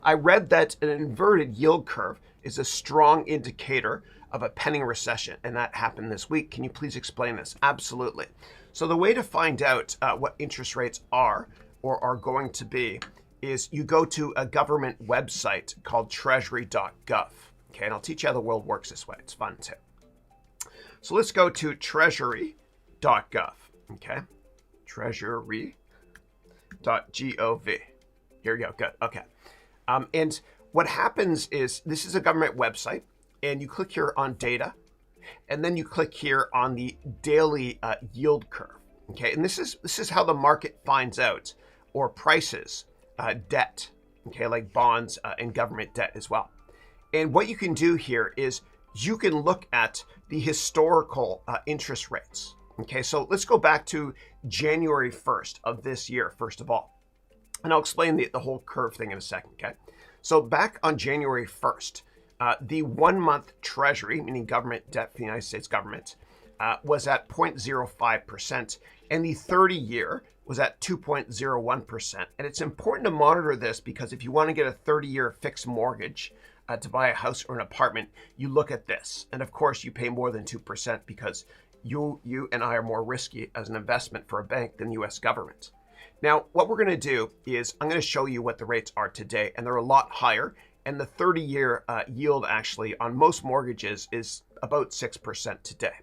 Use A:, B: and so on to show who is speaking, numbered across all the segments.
A: I read that an inverted yield curve is a strong indicator of a pending recession, and that happened this week. Can you please explain this? Absolutely. So the way to find out what interest rates are or are going to be is you go to a government website called treasury.gov. Okay, and I'll teach you how the world works this way. It's fun too. So let's go to treasury.gov. Okay, treasury.gov. Here we go. Good. Okay. And what happens is this is a government website, and you click here on data, and then you click here on the daily yield curve. Okay, and this is how the market finds out or prices debt. Okay, like bonds and government debt as well. And what you can do here is you can look at the historical interest rates. Okay, so let's go back to January 1st of this year, first of all. And I'll explain the whole curve thing in a second, okay? So back on January 1st, the 1 month treasury, meaning government debt for the United States government, was at 0.05%, and the 30-year was at 2.01%. And it's important to monitor this because if you want to get a 30-year fixed mortgage to buy a house or an apartment, you look at this. And of course, you pay more than 2% because you and I are more risky as an investment for a bank than the U.S. government. Now, what we're going to do is I'm going to show you what the rates are today, and they're a lot higher. And the 30-year yield actually on most mortgages is about 6% today.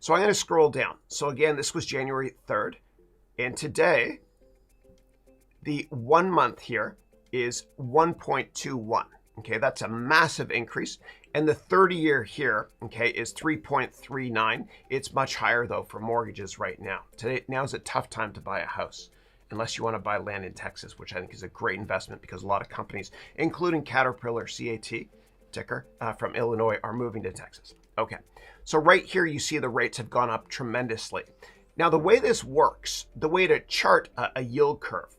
A: So I'm going to scroll down. So again, this was January 3rd. And today, the 1 month here is 1.21. Okay, that's a massive increase. And the 30-year here, okay, is 3.39. It's much higher, though, for mortgages right now. Now is a tough time to buy a house, unless you want to buy land in Texas, which I think is a great investment because a lot of companies, including Caterpillar, CAT, ticker, from Illinois, are moving to Texas. Okay, so right here you see the rates have gone up tremendously. Now, the way this works, the way to chart a yield curve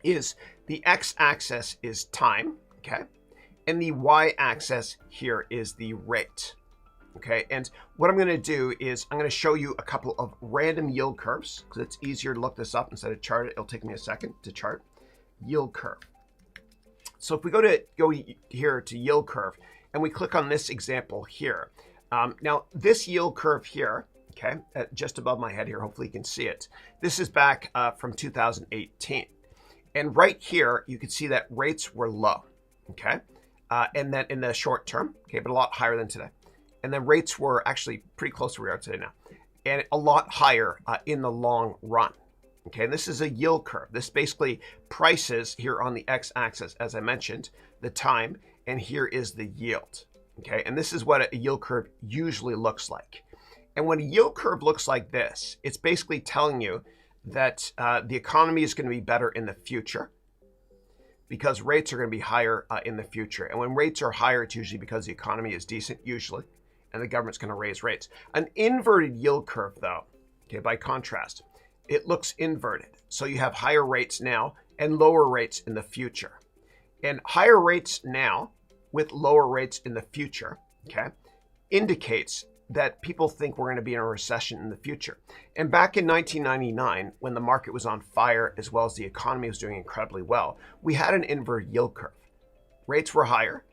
A: is the x-axis is time, okay? And the y-axis here is the rate, okay? And what I'm going to do is I'm going to show you a couple of random yield curves because it's easier to look this up instead of chart it. It'll take me a second to chart yield curve. So if we go here to yield curve and we click on this example here. Now, this yield curve here, okay, just above my head here, hopefully you can see it. This is back from 2018. And right here, you can see that rates were low, okay? And then in the short term, okay, but a lot higher than today. And then rates were actually pretty close to where we are today now. And a lot higher in the long run, okay? And this is a yield curve. This basically prices here on the x-axis, as I mentioned, the time, and here is the yield, okay? And this is what a yield curve usually looks like. And when a yield curve looks like this, it's basically telling you that the economy is going to be better in the future because rates are going to be higher in the future. And when rates are higher, it's usually because the economy is decent, usually, and the government's going to raise rates. An inverted yield curve, though, okay, by contrast, it looks inverted. So you have higher rates now and lower rates in the future. And higher rates now with lower rates in the future, okay, indicates that people think we're going to be in a recession in the future. And back in 1999, when the market was on fire as well as the economy was doing incredibly well, we had an inverted yield curve. Rates were higher,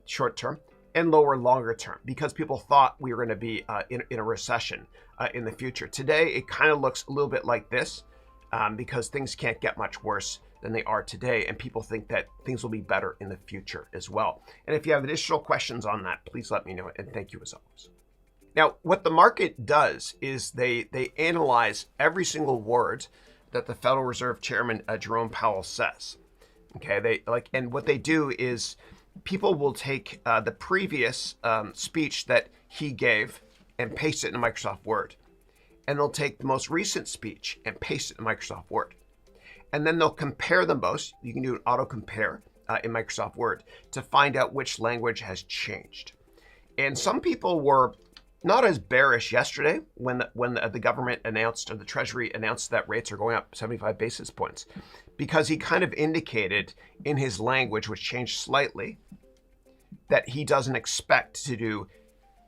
A: short term, and lower longer term because people thought we were going to be in a recession in the future. Today, it kind of looks a little bit like this because things can't get much worse than they are today, and people think that things will be better in the future as well. And if you have additional questions on that, please let me know, and thank you as always. Now, what the market does is they analyze every single word that the Federal Reserve Chairman Jerome Powell says. Okay, and what they do is people will take the previous speech that he gave and paste it in Microsoft Word, and they'll take the most recent speech and paste it in Microsoft Word, and then they'll compare them both. You can do an auto compare in Microsoft Word to find out which language has changed. And some people were not as bearish yesterday when the government announced, or the Treasury announced, that rates are going up 75 basis points, because he kind of indicated in his language, which changed slightly, that he doesn't expect to do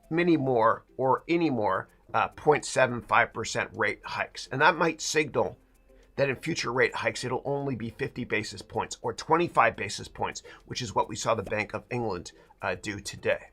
A: many more or any more 0.75% rate hikes. And that might signal that in future rate hikes, it'll only be 50 basis points or 25 basis points, which is what we saw the Bank of England do today.